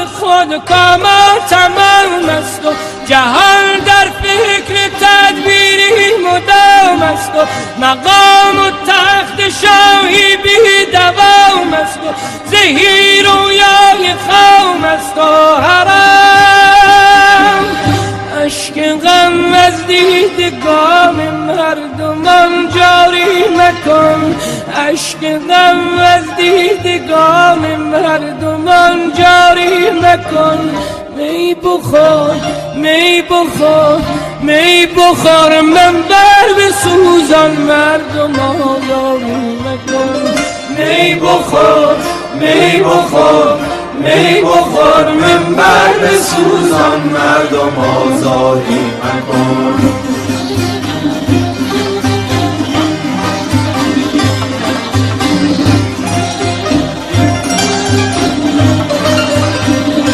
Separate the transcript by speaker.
Speaker 1: خود کاما تمام است و جهان در فکر تدبیری مدام است و مقام و تخت شاهی بی دوام است و زهی رویای خام است و حرام اشک غم از دیدگان مردمان جاری مکن اشک غم از دیدگان مردمان جاری مکن می بخور می بخور می بخور من بر بسوزان مردم آزاری مکن می بخور می بخور می بخور من بر بسوزان مردم آزاری مکن